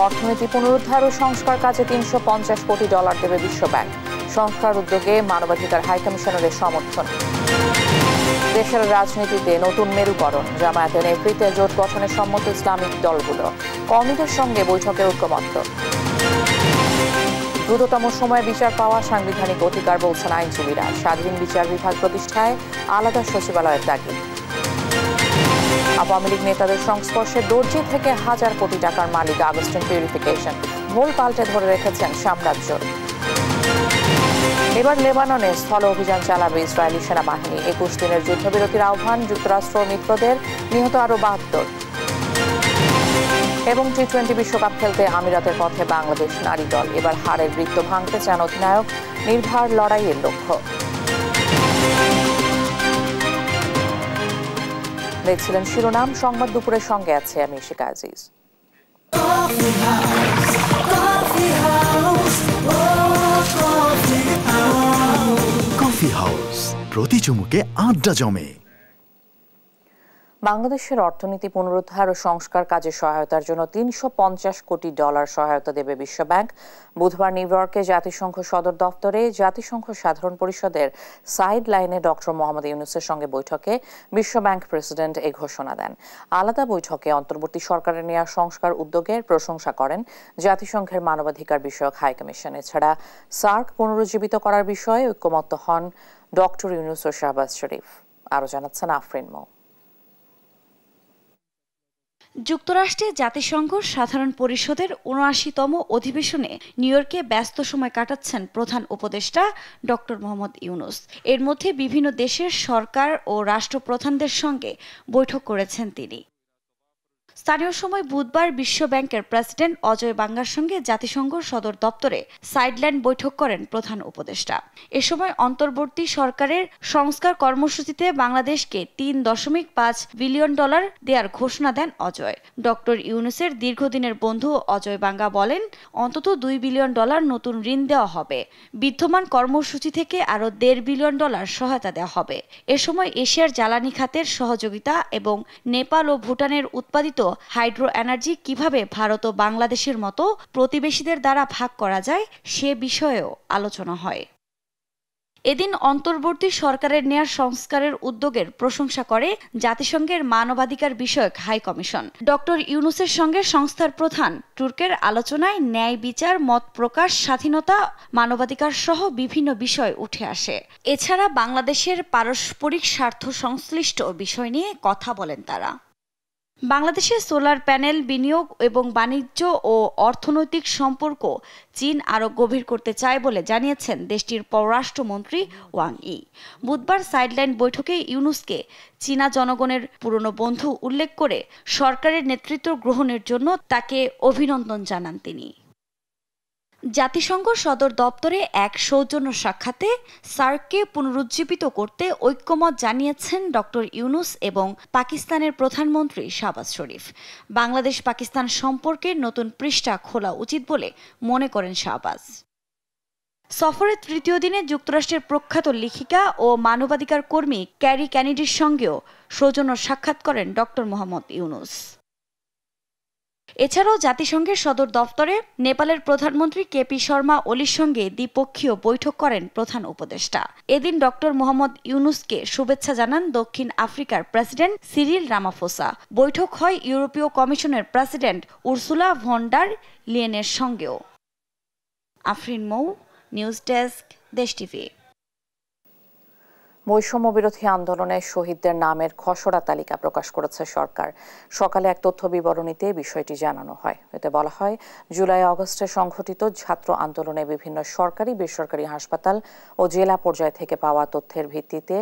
অর্থনীতি পুনরুদ্ধার ও সংস্কার কাজে $350 কোটি দেবে বিশ্বব্যাংক। সংস্কার উদ্যোগে মানবাধিকার হাইকমিশনারের সমর্থন। দেশের রাজনীতিতে নতুন মেরুকরণ, জামায়াতের নেতৃত্বে জোট গঠনে সম্মত ইসলামিক দলগুলো। কর্মীদের সঙ্গে বৈঠকে ঐকমত্য। দ্রুততম সময়ে বিচার পাওয়া সাংবিধানিক অধিকার বলছেন আইনজীবীরা। স্বাধীন বিচার বিভাগ প্রতিষ্ঠায় আলাদা সচিবালয়ের তাগিদ। আওয়ামী লীগ নেতাদের সংস্পর্শে দর্জি থেকে হাজার কোটি টাকার মালিক আগস্টিন পিউরিফিকেশন। ভোল পাল্টে ধরে রেখেছেন সাম্রাজ্য। এবার লেবাননে স্থল অভিযান চালাবে ইসরায়েলি সেনাবাহিনী। 21 দিনের যুদ্ধবিরতির আহ্বান, যুক্তরাষ্ট্র মিত্রদের, নিহত আরও 72। এবং টি-20 বিশ্বকাপ খেলতে আমিরাতের পথে বাংলাদেশ নারী দল। এবার হারের বৃত্ত ভাঙতে চান অধিনায়ক, নির্ভার লড়াইয়ের লক্ষ্য। দেখছিলেন শিরোনাম। সংবাদ দুপুরের সঙ্গে আছে আমি ইশিকা আজিজ। কফি হাউস, প্রতি চুমুকে আড্ডা জমে। বাংলাদেশের অর্থনীতি পুনরুদ্ধার ও সংস্কার কাজে সহায়তার জন্য $350 কোটি সহায়তা দেবে বিশ্বব্যাংক। বুধবার নিউ ইয়র্কে জাতিসংঘ সদর দফতরে জাতিসংঘ সাধারণ পরিষদের সাইড লাইনে ডক্টর মোহাম্মদ ইউনূসের সঙ্গে বৈঠকে বিশ্বব্যাংক প্রেসিডেন্ট এই ঘোষণা দেন। আলাদা বৈঠকে অন্তর্বর্তী সরকারের নেওয়া সংস্কার উদ্যোগের প্রশংসা করেন জাতিসংঘের মানবাধিকার বিষয়ক হাইকমিশন। এছাড়া সার্ক পুনরুজ্জীবিত করার বিষয়ে ঐকমত্য হন ডক্টর ইউনূস ও শাহবাজ শরীফ। আরও জানাচ্ছেন আফরিন মৌ। যুক্তরাষ্ট্রে জাতিসংঘ সাধারণ পরিষদের ৭৯তম অধিবেশনে নিউ ইয়র্কে ব্যস্ত সময় কাটাচ্ছেন প্রধান উপদেষ্টা ডক্টর মোহাম্মদ ইউনূস। এর মধ্যে বিভিন্ন দেশের সরকার ও রাষ্ট্রপ্রধানদের সঙ্গে বৈঠক করেছেন তিনি। স্থানীয় সময় বুধবার বিশ্বব্যাংকের প্রেসিডেন্ট অজয় বাঙ্গার সঙ্গে জাতিসংঘ সদর দপ্তরে সাইডলাইন বৈঠক করেন প্রধান উপদেষ্টা। এ সময় অন্তর্বর্তী সরকারের সংস্কার কর্মসূচিতে বাংলাদেশকে $3.5 বিলিয়ন দেওয়ার ঘোষণা দেন অজয়। ডক্টর ইউনূসের দীর্ঘদিনের বন্ধু অজয় বাঙ্গা বলেন, অন্তত $2 বিলিয়ন নতুন ঋণ দেওয়া হবে। বিদ্যমান কর্মসূচি থেকে আরও $1.5 বিলিয়ন সহায়তা দেওয়া হবে। এ সময় এশিয়ার জ্বালানি খাতের সহযোগিতা এবং নেপাল ও ভুটানের উৎপাদিত হাইড্রো এনার্জি কিভাবে ভারত ও বাংলাদেশের মতো প্রতিবেশীদের দ্বারা ভাগ করা যায় সে বিষয়েও আলোচনা হয়। এদিন অন্তর্বর্তী সরকারের নেয়া সংস্কারের উদ্যোগের প্রশংসা করে জাতিসংঘের মানবাধিকার বিষয়ক হাই কমিশন। ডক্টর ইউনূসের সঙ্গে সংস্থার প্রধান তুর্কের আলোচনায় ন্যায় বিচার, মত প্রকাশ স্বাধীনতা, মানবাধিকার সহ বিভিন্ন বিষয় উঠে আসে। এছাড়া বাংলাদেশের পারস্পরিক স্বার্থ সংশ্লিষ্ট বিষয় নিয়ে কথা বলেন তারা। বাংলাদেশে সোলার প্যানেল বিনিয়োগ এবং বাণিজ্য ও অর্থনৈতিক সম্পর্ক চীন আরও গভীর করতে চায় বলে জানিয়েছেন দেশটির পররাষ্ট্রমন্ত্রী ওয়াং ই। বুধবার সাইডলাইন বৈঠকে ইউনূসকে চীনা জনগণের পুরনো বন্ধু উল্লেখ করে সরকারের নেতৃত্ব গ্রহণের জন্য তাকে অভিনন্দন জানান তিনি। জাতিসংঘ সদর দপ্তরে এক সৌজন্য সাক্ষাতে সার্ককে পুনরুজ্জীবিত করতে ঐক্যমত জানিয়েছেন ডক্টর ইউনূস এবং পাকিস্তানের প্রধানমন্ত্রী শাহবাজ শরীফ। বাংলাদেশ পাকিস্তান সম্পর্কের নতুন পৃষ্ঠা খোলা উচিত বলে মনে করেন শাহবাজ। সফরের তৃতীয় দিনে যুক্তরাষ্ট্রের প্রখ্যাত লেখিকা ও মানবাধিকার কর্মী ক্যারি ক্যানেডির সঙ্গেও সৌজন্য সাক্ষাৎ করেন ডক্টর মোহাম্মদ ইউনূস। এছাড়াও জাতিসংঘের সদর দফতরে নেপালের প্রধানমন্ত্রী কেপি শর্মা ওলির সঙ্গে দ্বিপক্ষীয় বৈঠক করেন প্রধান উপদেষ্টা। এদিন ডক্টর মোহাম্মদ ইউনূসকে শুভেচ্ছা জানান দক্ষিণ আফ্রিকার প্রেসিডেন্ট সিরিল রামাফোসা। বৈঠক হয় ইউরোপীয় কমিশনের প্রেসিডেন্ট উর্সুলা ভন ডার লিয়েনের সঙ্গেও। আফরিন মৌ, নিউজ ডেস্ক, দেশ টিভি। বৈষম্য বিরোধী আন্দোলনে শহীদদের নামের খসড়া তালিকা প্রকাশ করেছে সরকার। সকালে এক তথ্য বিবরণীতে বিষয়টি জানানো হয়। এতে বলা হয়, জুলাই আগস্টে সংঘটিত ছাত্র আন্দোলনে বিভিন্ন সরকারি বেসরকারি হাসপাতাল ও জেলা পর্যায় থেকে পাওয়া তথ্যের ভিত্তিতে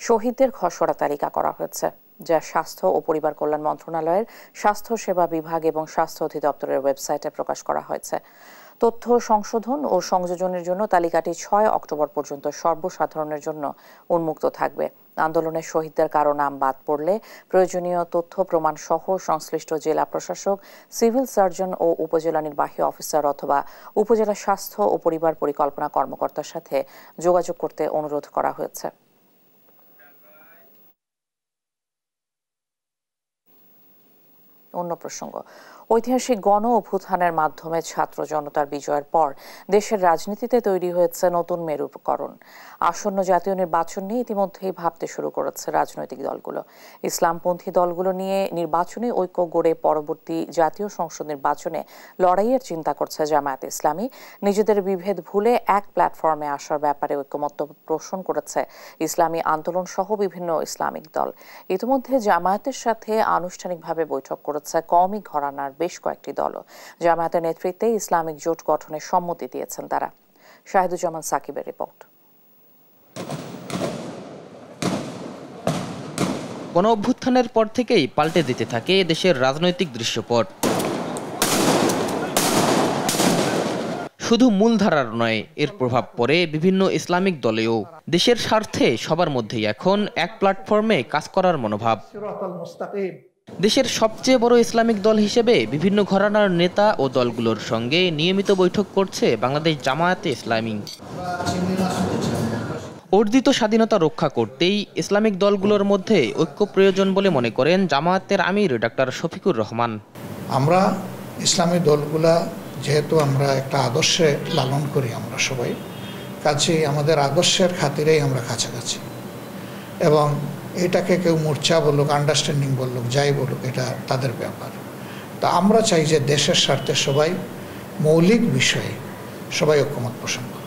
শহীদদের খসড়া তালিকা করা হয়েছে, যা স্বাস্থ্য ও পরিবার কল্যাণ মন্ত্রণালয়ের স্বাস্থ্য সেবা বিভাগ এবং স্বাস্থ্য অধিদপ্তরের ওয়েবসাইটে প্রকাশ করা হয়েছে। তথ্য সংশোধন ও সংযোজনের জন্য তালিকাটি 6 অক্টোবর পর্যন্ত সর্বসাধারণের জন্য উন্মুক্ত থাকবে। আন্দোলনের শহীদদের কারো নাম বাদ পড়লে প্রয়োজনীয় তথ্য প্রমাণ সহ সংশ্লিষ্ট জেলা প্রশাসক, সিভিল সার্জন ও উপজেলা নির্বাহী অফিসার অথবা উপজেলা স্বাস্থ্য ও পরিবার পরিকল্পনা কর্মকর্তার সাথে যোগাযোগ করতে অনুরোধ করা হয়েছে। অন্য প্রসঙ্গ, ঐতিহাসিক গণ অভ্যুত্থানের মাধ্যমে ছাত্র জনতার বিজয়ের পর দেশের রাজনীতিতে তৈরি হয়েছে নতুন মেরুকরণ। আসন্ন জাতীয় নির্বাচন নিয়ে ইতিমধ্যেই ভাবতে শুরু করেছে রাজনৈতিক দলগুলো। ইসলামপন্থী দলগুলো নিয়ে নির্বাচনী ঐক্য গড়ে পরবর্তী জাতীয় সংসদ নির্বাচনে লড়াইয়ের চিন্তা করছে জামায়াতে ইসলামী। নিজেদের বিভেদ ভুলে এক প্ল্যাটফর্মে আসার ব্যাপারে ঐকমত্য পোষণ করেছে ইসলামী আন্দোলন সহ বিভিন্ন ইসলামিক দল। ইতিমধ্যে জামায়াতের সাথে আনুষ্ঠানিকভাবে বৈঠক করেছে কওমি ঘরানার বেশ কয়েকটি দলও। জামায়াতের নেতৃত্বে ইসলামিক জোট গঠনের সম্মতি দিয়েছেন তারা। শাহিদুজ্জামান সাকিবের রিপোর্ট। গণ অভ্যুত্থানের পর থেকেই পাল্টে দিতে থাকে দেশের রাজনৈতিক দৃশ্যপট। শুধু মূলধারার নয়, এর প্রভাব পড়ে বিভিন্ন ইসলামিক দলেও। দেশের স্বার্থে সবার মধ্যেই এখন এক প্ল্যাটফর্মে কাজ করার মনোভাব। দেশের সবচেয়ে বড় ইসলামিক দল হিসেবে বিভিন্ন ঘরানার নেতা ও দলগুলোর সঙ্গে নিয়মিত বৈঠক করছে বাংলাদেশ জামায়াতে ইসলামী। অর্জিত স্বাধীনতা রক্ষা করতেই ইসলামিক দলগুলোর মধ্যে ঐক্য প্রয়োজন বলে মনে করেন জামায়াতের আমির ডাক্তার শফিকুর রহমান। আমরা ইসলামী দলগুলা যেহেতু আমরা একটা আদর্শে লালন করি, আমরা সবাই কাছেই আমাদের আদর্শের খাতিরেই আমরা কাছাকাছি, এবং এটাকে কেউ মোর্চা বলুক, আন্ডারস্ট্যান্ডিং বলুক, যাই বলুক, এটা তাদের ব্যাপার। তা আমরা চাই যে দেশের স্বার্থে সবাই মৌলিক বিষয়ে সবাই ঐক্যমত পোষণ করে।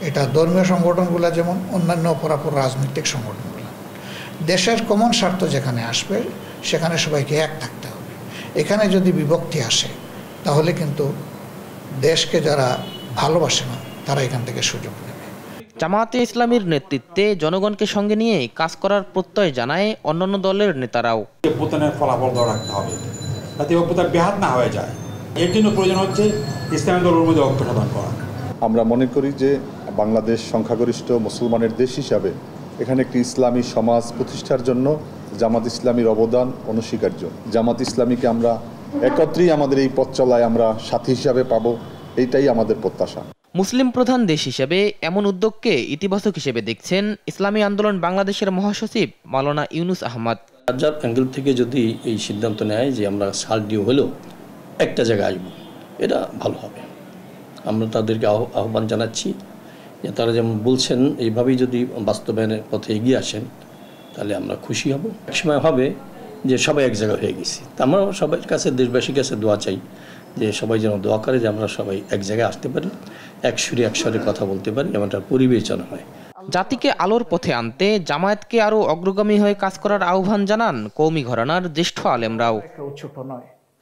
এটা ধর্মীয় সংগঠনগুলো যেমন, অন্যান্য অপরাপর রাজনৈতিক সংগঠনগুলো, দেশের কমন স্বার্থ যেখানে আসবে সেখানে সবাইকে এক থাকতে হবে। এখানে যদি বিভক্তি আসে তাহলে কিন্তু দেশকে যারা ভালোবাসে না তারা এখান থেকে সুযোগ নেবে। জামায়াতে ইসলামীর নেতৃত্বে জনগণকে সঙ্গে নিয়ে কাজ করার প্রত্যয় জানায় অন্যান্য দলের নেতারাও। অভ্যুত্থানের ফলাফল ধরে রাখতে হবে, যাতে অভ্যুত্থান ব্যাহত না হয়ে যায়। এর জন্য প্রয়োজন হচ্ছে ইসলামী দলের মধ্যে ঐক্য সাধন করা। আমরা মনে করি যে বাংলাদেশ সংখ্যাগরিষ্ঠ মুসলমানের দেশ হিসাবে এখানে একটি ইসলামী সমাজ প্রতিষ্ঠার জন্য জামাত ইসলামীর অবদান অনস্বীকার্য। জামাত ইসলামীকে আমরা একত্রেই আমাদের এই পথ চলায় আমরা সাথী হিসাবে পাবো, এইটাই আমাদের প্রত্যাশা। মুসলিম প্রধান দেশ হিসেবে এমন উদ্যোগকে ইতিবাচক হিসেবে দেখছেন ইসলামী আন্দোলন বাংলাদেশের মহাসচিব মাওলানা ইউনুস আহমদ। রাজার অ্যাঙ্গেল থেকে যদি এই সিদ্ধান্ত নেয় যে আমরা সার্ডিও হলেও একটা জায়গায় আসবো, এটা ভালো হবে। আমরা তাদেরকে আহ্বান জানাচ্ছি যে তারা যেমন বলছেন এইভাবেই যদি বাস্তবায়নের পথে এগিয়ে আসেন তাহলে আমরা খুশি হব। একসময় হবে যে সবাই এক জায়গায় হয়ে গেছি। আমরা সবাই কাছে, দেশবাসীর কাছে দোয়া চাই যে সবাই যেন দোয়া করে যে আমরা সবাই এক জায়গায় আসতে পারি, এক সুরে একস্বরে কথা বলতে পারি, এমনটা পরিবেশ যেন হয়। জাতিকে আলোর পথে আনতে জামায়াতকে আরও অগ্রগামী হয়ে কাজ করার আহ্বান জানান কওমি ঘরানার জ্যেষ্ঠ আলেমরাও।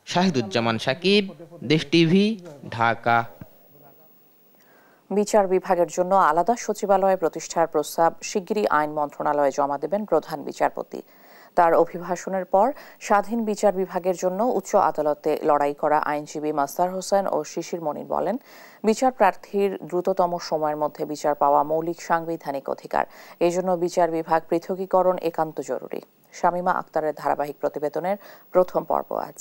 শাহিদুজ্জামান সাকিব, দেশ টিভি, ঢাকা। বিচার বিভাগের জন্য আলাদা সচিবালয় প্রতিষ্ঠার প্রস্তাব শিগগিরই আইন মন্ত্রণালয়ে জমা দেবেন প্রধান বিচারপতি। তার অভিভাষণের পর স্বাধীন বিচার বিভাগের জন্য উচ্চ আদালতে লড়াই করা আইনজীবী মাস্তার হোসেন ও শিশির মনির বলেন, বিচার প্রার্থীর দ্রুততম সময়ের মধ্যে বিচার পাওয়া মৌলিক সাংবিধানিক অধিকার। এই জন্য বিচার বিভাগ পৃথকীকরণ একান্ত জরুরি। শামীমা আক্তারের ধারাবাহিক প্রতিবেদনের প্রথম পর্ব আজ।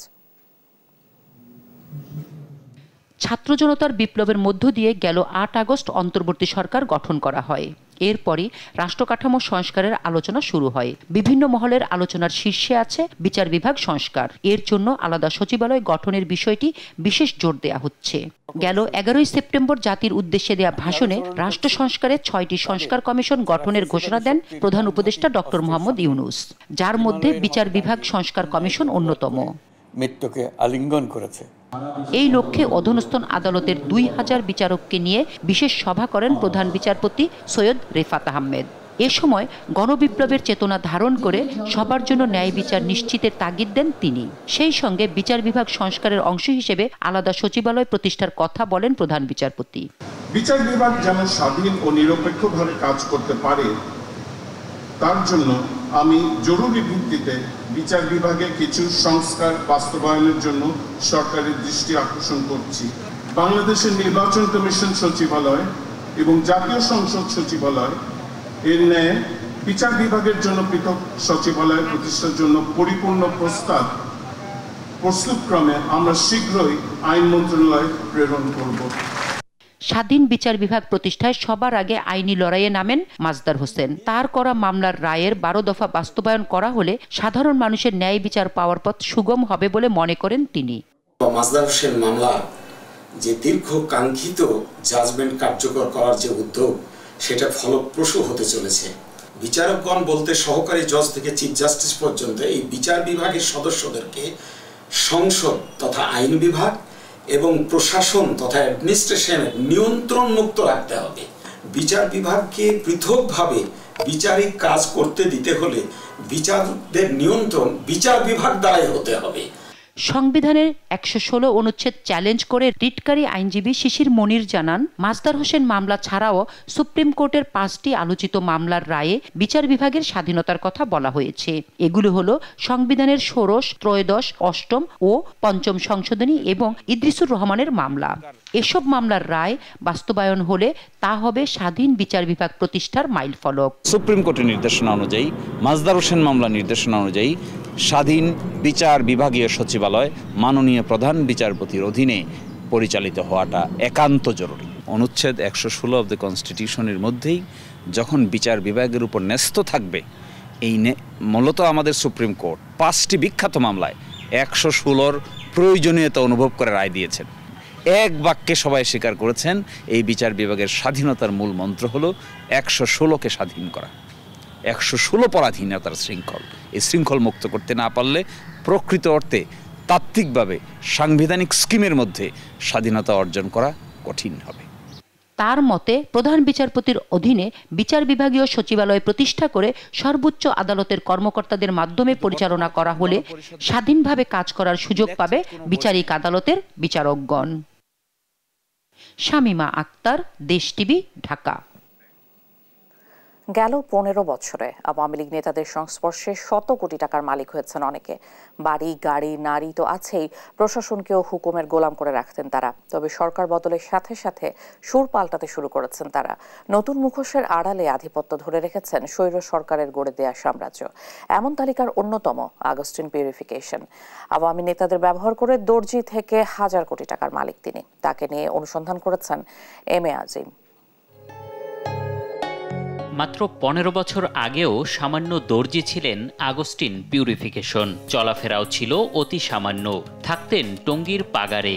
ছাত্র জনতার বিপ্লবের মধ্য দিয়ে গেল ৮ আগস্ট অন্তর্বর্তী সরকার গঠন করা হয়। এরপরই রাষ্ট্রকাঠামো সংস্কারের আলোচনা শুরু হয়। বিভিন্ন মহলের আলোচনার শীর্ষে আছে বিচার বিভাগ সংস্কার। এর জন্য আলাদা সচিবালয় গঠনের বিষয়টি বিশেষ জোর দেয়া হচ্ছে। গেল 11 সেপ্টেম্বর জাতির উদ্দেশ্যে দেয়া ভাষণে রাষ্ট্র সংস্কারে 6টি সংস্কার কমিশন গঠনের ঘোষণা দেন প্রধান উপদেষ্টা ডক্টর মোহাম্মদ ইউনুস, যার মধ্যে বিচার বিভাগ সংস্কার কমিশন অন্যতম। মৃত্যুকে আলিঙ্গন করেছে। এই লক্ষ্যে অধস্তন আদালতের 2000 বিচারককে নিয়ে বিশেষ সভা করেন প্রধান বিচারপতি সৈয়দ রেফাত আহমেদ। এ সময় গণবিপ্লবের চেতনা ধারণ করে সবার জন্য ন্যায় বিচার নিশ্চিতের তাগিদ দেন তিনি। সেই সঙ্গে বিচার বিভাগ সংস্কারের অংশ হিসেবে আলাদা সচিবালয় প্রতিষ্ঠার কথা বলেন প্রধান বিচারপতি। বিচার বিভাগ যেন স্বাধীন ও নিরপেক্ষভাবে কাজ করতে পারে, তার জন্য আমি জরুরি ভিত্তিতে বিচার বিভাগে কিছু সংস্কার বাস্তবায়নের জন্য সরকারের দৃষ্টি আকর্ষণ করছি। বাংলাদেশের নির্বাচন কমিশন সচিবালয় এবং জাতীয় সংসদ সচিবালয় এর ন্যায় বিচার বিভাগের জন্য পৃথক সচিবালয় প্রতিষ্ঠার জন্য পরিপূর্ণ প্রস্তাব প্রস্তুতক্রমে আমরা শীঘ্রই আইন মন্ত্রণালয়ে প্রেরণ করব। স্বাধীন বিচার বিভাগ প্রতিষ্ঠায় সবার আগে আইনি লড়াইয়ে নামেন মাজদার হোসেন। তার করা মামলার রায়ের 12 দফা বাস্তবায়ন করা হলে সাধারণ মানুষের ন্যায় বিচার পাওয়ার পথ সুগম হবে বলে মনে করেন তিনি। মাজদার হোসেন মামলা যে দীর্ঘ কাঙ্ক্ষিত জাজমেন্ট কার্যকর করার যে উদ্যোগ, সেটা ফলপ্রসূ হতে চলেছে। বিচারকগণ বলতে সহকারী জজ থেকে চিফ জাস্টিস পর্যন্ত এই বিচার বিভাগের সদস্যদেরকে সংসদ তথা আইন বিভাগ এবং প্রশাসন তথা অ্যাডমিনিস্ট্রেশনের নিয়ন্ত্রণ মুক্ত রাখতে হবে। বিচার বিভাগকে পৃথকভাবে বিচারিক কাজ করতে দিতে হলে বিচারকদের নিয়ন্ত্রণ বিচার বিভাগ দ্বারাই হতে হবে। সংবিধানের 116 অনুচ্ছেদ চ্যালেঞ্জ করে রিটকারী আইনজীবী শিশির মনির জানান, মাজদার হোসেন মামলা ছাড়াও সুপ্রিম কোর্টের 5টি আলোচিত মামলার রায়ে বিচার বিভাগের স্বাধীনতার কথা বলা হয়েছে। এগুলো হলো সংবিধানের 16, ত্রয়োদশ, অষ্টম ও পঞ্চম সংশোধনী এবং ইদ্রিসুর রহমানের মামলা। এসব মামলার রায় বাস্তবায়ন হলে তা হবে স্বাধীন বিচার বিভাগ প্রতিষ্ঠার মাইলফলক। সুপ্রিম কোর্টের নির্দেশনা অনুযায়ী, মাজদার হোসেন মামলা নির্দেশনা অনুযায়ী স্বাধীন বিচার বিভাগীয় সচিবালয় মাননীয় প্রধান বিচারপতির অধীনে পরিচালিত হওয়াটা একান্ত জরুরি। অনুচ্ছেদ 116 অব দ্য কনস্টিটিউশনের মধ্যেই যখন বিচার বিভাগের উপর ন্যস্ত থাকবে, এই মূলত আমাদের সুপ্রিম কোর্ট 5টি বিখ্যাত মামলায় 116-র প্রয়োজনীয়তা অনুভব করে রায় দিয়েছেন। এক বাক্যে সবাই স্বীকার করেছেন এই বিচার বিভাগের স্বাধীনতার মূল মন্ত্র হলো 116কে স্বাধীন করা। 116 পরাধীনতার শৃঙ্খল, এই শৃঙ্খল মুক্ত করতে না পারলে প্রকৃত অর্থে তাত্ত্বিকভাবে সাংবিধানিক স্কিমের মধ্যে স্বাধীনতা অর্জন করা কঠিন হবে। তার মতে প্রধান বিচারপতির অধীনে বিচার বিভাগীয় সচিবালয় প্রতিষ্ঠা করে সর্বোচ্চ আদালতের কর্মকর্তাদের মাধ্যমে পরিচালনা করা হলে স্বাধীনভাবে কাজ করার সুযোগ পাবে বিচারিক আদালতের বিচারকগণ। শামিমা আক্তার, দেশ টিভি, ঢাকা। গেল 15 বছরে আওয়ামী লীগ নেতাদের সংস্পর্শে শত কোটি টাকার মালিক হয়েছেন অনেকে। বাড়ি, গাড়ি, নারী তো আছেই, প্রশাসনকেও হুকুমের গোলাম করে রাখতেন তারা। তবে সরকার বদলের সাথে সাথে সুর পাল্টাতে শুরু করেছেন তারা। নতুন মুখোশের আড়ালে আধিপত্য ধরে রেখেছেন স্বৈর সরকারের গড়ে দেয়া সাম্রাজ্য। এমন তালিকার অন্যতম আগস্টিন পিউরিফিকেশন। আওয়ামী নেতাদের ব্যবহার করে দর্জি থেকে হাজার কোটি টাকার মালিক তিনি। তাকে নিয়ে অনুসন্ধান করেছেন এম এ আজিম। মাত্র 15 বছর আগেও সামান্য দর্জি ছিলেন আগস্টিন পিউরিফিকেশন। চলাফেরাও ছিল অতি সামান্য, থাকতেন টঙ্গীর পাগারে।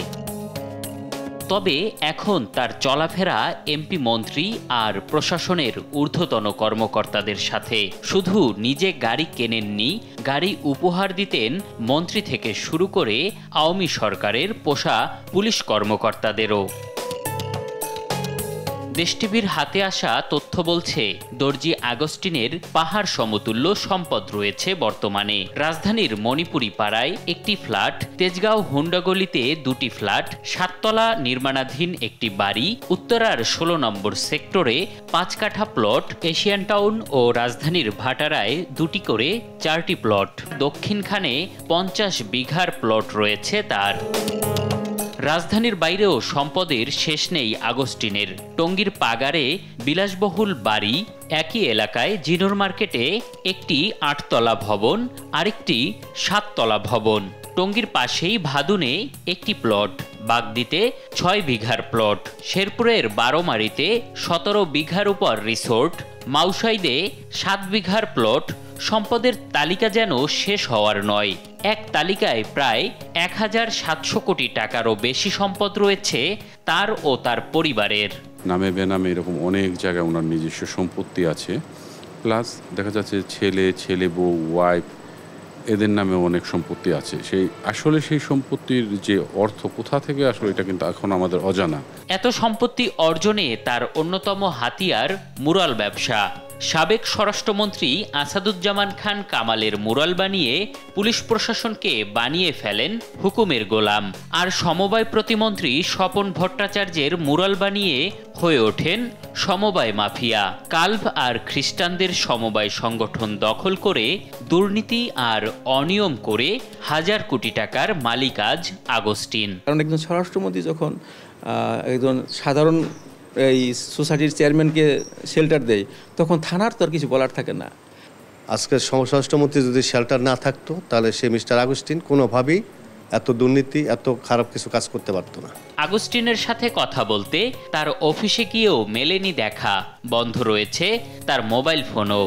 তবে এখন তার চলাফেরা এমপি, মন্ত্রী আর প্রশাসনের ঊর্ধ্বতন কর্মকর্তাদের সাথে। শুধু নিজে গাড়ি কেনেননি, গাড়ি উপহার দিতেন মন্ত্রী থেকে শুরু করে আওয়ামী সরকারের পোষা পুলিশ কর্মকর্তাদেরও। দেশ টিভির হাতে আসা তথ্য বলছে, দর্জি আগস্টিনের পাহাড় সমতুল্য সম্পদ রয়েছে বর্তমানে। রাজধানীর মণিপুরি পাড়ায় একটি ফ্ল্যাট, তেজগাঁও হুন্ডাগলিতে 2টি ফ্ল্যাট, 7তলা নির্মাণাধীন একটি বাড়ি, উত্তরার 16 নম্বর সেক্টরে 5 কাঠা প্লট, এশিয়ান টাউন ও রাজধানীর ভাটারায় 2টি করে 4টি প্লট, দক্ষিণখানে 50 বিঘার প্লট রয়েছে তার। রাজধানীর বাইরেও সম্পদের শেষ নেই আগস্টিনের। টঙ্গীর পাগারে বিলাসবহুল বাড়ি, একই এলাকায় জিনোর মার্কেটে একটি 8তলা ভবন, আরেকটি 7তলা ভবন। টঙ্গীর পাশেই ভাদুনে একটি প্লট, বাগদিতে 6 বিঘার প্লট, শেরপুরের 12মারিতে 17 বিঘার উপর রিসোর্ট, মাউসাইদে 7 বিঘার প্লট। সম্পদের তালিকা যেন শেষ হওয়ার নয়। এক তালিকায় প্রায় 1700 কোটি টাকারও বেশি সম্পদ রয়েছে তার ও তার পরিবারের। নামে বেনামে এরকম অনেক জায়গায় ওনার নিজস্ব সম্পত্তি আছে, প্লাস দেখা যাচ্ছে ছেলে বউ, ওয়াইফ, এদের নামে অনেক সম্পত্তি আছে। সেই সম্পত্তির যে অর্থ কোথা থেকে আসলে এটা কিন্তু এখন আমাদের অজানা। এত সম্পত্তি অর্জনে তার অন্যতম হাতিয়ার মুরাল ব্যবসা। সাবেক স্বরাষ্ট্রমন্ত্রী আসাদুজ্জামান খান কামালের মুরাল বানিয়ে পুলিশ প্রশাসনকে বানিয়ে ফেলেন হুকুমের গোলাম। আর সমবায় প্রতিমন্ত্রী স্বপন ভট্টাচার্যের মুরাল বানিয়ে হয়ে ওঠেন সমবায় মাফিয়া। কাল্ভ আর খ্রিস্টানদের সমবায় সংগঠন দখল করে দুর্নীতি আর অনিয়ম করে হাজার কোটি টাকার মালিক আজ আগস্টিন। কারণ একজন স্বরাষ্ট্রমন্ত্রী যখন একজন সাধারণ এই সোসাইটির চেয়ারম্যানকে শেল্টার দেয়, তখন থানার তো আর কিছু বলার থাকে না। আজকের স্বরাষ্ট্রমন্ত্রী যদি শেল্টার না থাকতো, তাহলে সে মিস্টার আগস্টিন কোনোভাবেই এত দুর্নীতি, এত খারাপ কিছু কাজ করতে পারতো না। আগস্টিনের সাথে কথা বলতে তার অফিসে গিয়েও মেলেনি দেখা, বন্ধ রয়েছে তার মোবাইল ফোনও।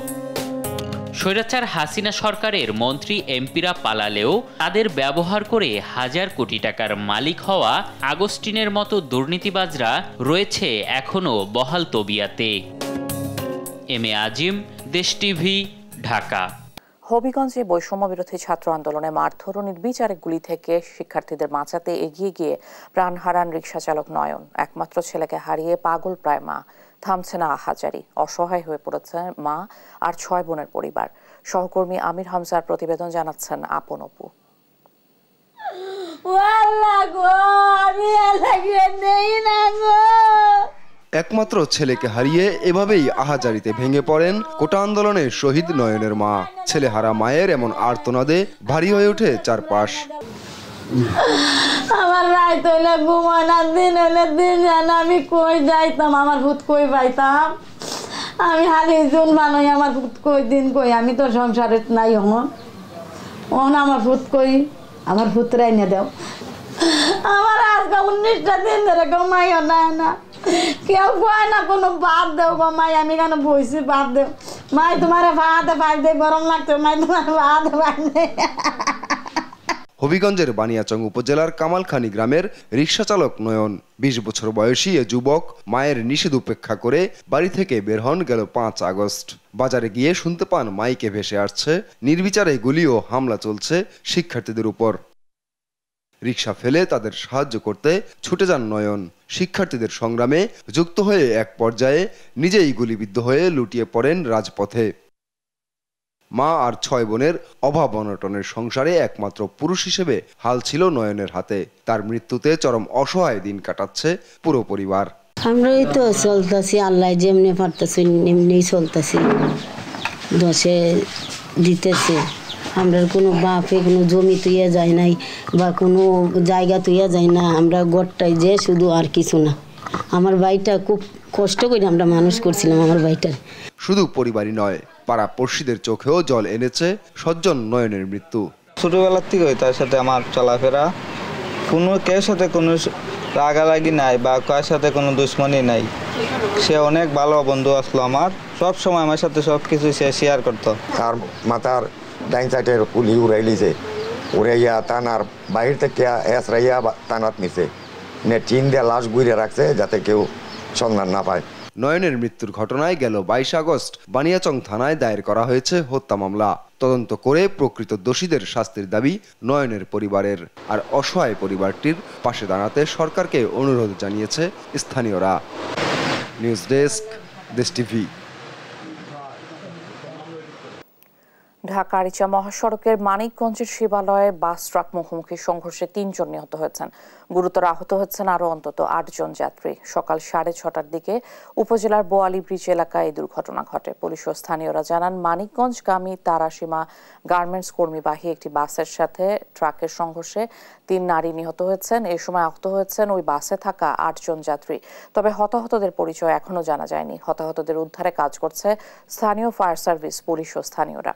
স্বৈরাচার হাসিনা সরকারের মন্ত্রী এমপিরা পালালেও তাদের ব্যবহার করে হাজার কোটি টাকার মালিক হওয়া আগস্টিনের মতো দুর্নীতিবাজরা রয়েছে এখনো বহাল তবিয়াতে। এম এ আজিম, দেশ টিভি, ঢাকা। হবিগঞ্জে বৈষম্য বিরোধী ছাত্র আন্দোলনে মারধর ও নির্বিচারে গুলি থেকে শিক্ষার্থীদের বাঁচাতে এগিয়ে গিয়ে প্রাণ হারান রিকশা চালক নয়ন। একমাত্র ছেলেকে হারিয়ে পাগল প্রায় মা, থামছে না আহাজারি। অসহায় হয়ে পড়েছে মা আর 6 বোনের পরিবার। সহকর্মী আমির হামজার প্রতিবেদন জানাচ্ছেন আপন অপু। একমাত্র ছেলেকে হারিয়ে এভাবেই আহাজারিতে ভেঙে পড়েন কোটা আন্দোলনের শহীদ নয়নের মা। ছেলে হারা মায়ের এমন আর্তনাদে ভারী হয়ে ওঠে চারপাশ। আমার রাত হইলে ঘুমায় না, দিন হইলে দিন জানা, আমি কই যাইতাম, আমার ভূত কই পাইতাম, আমি হালি জুন বানাই, আমার ভূত কই দিন কই, আমি তো সংসারে নাই ওহন আমার ভূত কই, আমার ভূত রাইনে দেও। আমার আজকে 19টা দিন ধরে ঘুমাইও না, কেউ কয় না কোনো বাদ দেও গো মাই, আমি কেন বইছি বাদ দেও, মাই তোমার ভাতে পাই দে, গরম লাগতো, মাই তোমার ভাতে পাই দে। হবিগঞ্জের বানিয়াচং উপজেলার কামালখানি গ্রামের রিকশা চালক নয়ন 20 বছর বয়সী এ যুবক মায়ের নিষেধ উপেক্ষা করে বাড়ি থেকে বের হন গেল 5 আগস্ট। বাজারে গিয়ে শুনতে পান মাইকে ভেসে আসছে নির্বিচারে গুলি ও হামলা চলছে শিক্ষার্থীদের উপর। রিকশা ফেলে তাদের সাহায্য করতে ছুটে যান নয়ন। শিক্ষার্থীদের সংগ্রামে যুক্ত হয়ে এক পর্যায়ে নিজেই গুলিবিদ্ধ হয়ে লুটিয়ে পড়েন রাজপথে। মা আর 6 বোনের অভাব অনটনের সংসারে একমাত্র পুরুষ হিসেবে হাল ছিল নয়নের হাতে। তার মৃত্যুতে চরম অসহায় দিন কাটাচ্ছে পুরো পরিবার। আমরাই তো চলতেছি, আল্লাহ যেমনি পারতেছি এমনি চলতেছি, দশে দিতেছে। আমরা কোনো বাপে কোনো জমি তুইয়া যায় নাই বা কোনো জায়গা তুইয়া যায় না, আমরা গড়টাই যে শুধু, আর কিছু না। আমার ভাইটা খুব কষ্ট করে আমরা মানুষ করছিলাম আমার ভাইটার। শুধু পরিবারই নয়, পাড়া পড়শিদের চোখেও জল এনেছে সজ্জন নয়নের মৃত্যু। ছোটবেলার থেকে তার সাথে আমার চলাফেরা, কোনো কেউ সাথে কোনো রাগারাগি নাই বা কার সাথে কোনো দুশ্মনী নাই। সে অনেক ভালো বন্ধু আসলো আমার, সব সময় আমার সাথে সব কিছু সে শেয়ার করতো। তার মাথার ডাইন সাইডের কুলি উড়াইলিছে, উড়াইয়া তানার বাহির থেকে এসরাইয়া তানাত নিছে, টিন দিয়ে লাশ গুইরে রাখছে যাতে কেউ সন্ধান না পায়। নয়নের মৃত্যুর ঘটনায় গেল 22 আগস্ট বানিয়াচং থানায় দায়ের করা হয়েছে হত্যা মামলা। তদন্ত করে প্রকৃত দোষীদের শাস্তির দাবি নয়নের পরিবারের। আর অসহায় পরিবারটির পাশে দাঁড়াতে সরকারকে অনুরোধ জানিয়েছে স্থানীয়রা। নিউজ ডেস্ক, দেশ টিভি। ঢাকা আরিচা মহাসড়কের মানিকগঞ্জের শিবালয়ে বাস ট্রাক মুখোমুখি সংঘর্ষে 3 জন নিহত হয়েছেন। গুরুতর আহত হচ্ছেন আরও অন্তত 8 জন যাত্রী। সকাল 6:30টার দিকে উপজেলার বোয়ালি ব্রিজ এলাকায় এই দুর্ঘটনা ঘটে। পুলিশ ও স্থানীয়রা জানান, মানিকগঞ্জগামী তারাসীমা গার্মেন্টস কর্মীবাহী একটি বাসের সাথে ট্রাকের সংঘর্ষে 3 নারী নিহত হয়েছেন। এই সময় আহত হয়েছেন ওই বাসে থাকা 8 জন যাত্রী। তবে হতাহতদের পরিচয় এখনো জানা যায়নি। হতাহতদের উদ্ধারে কাজ করছে স্থানীয় ফায়ার সার্ভিস, পুলিশ ও স্থানীয়রা।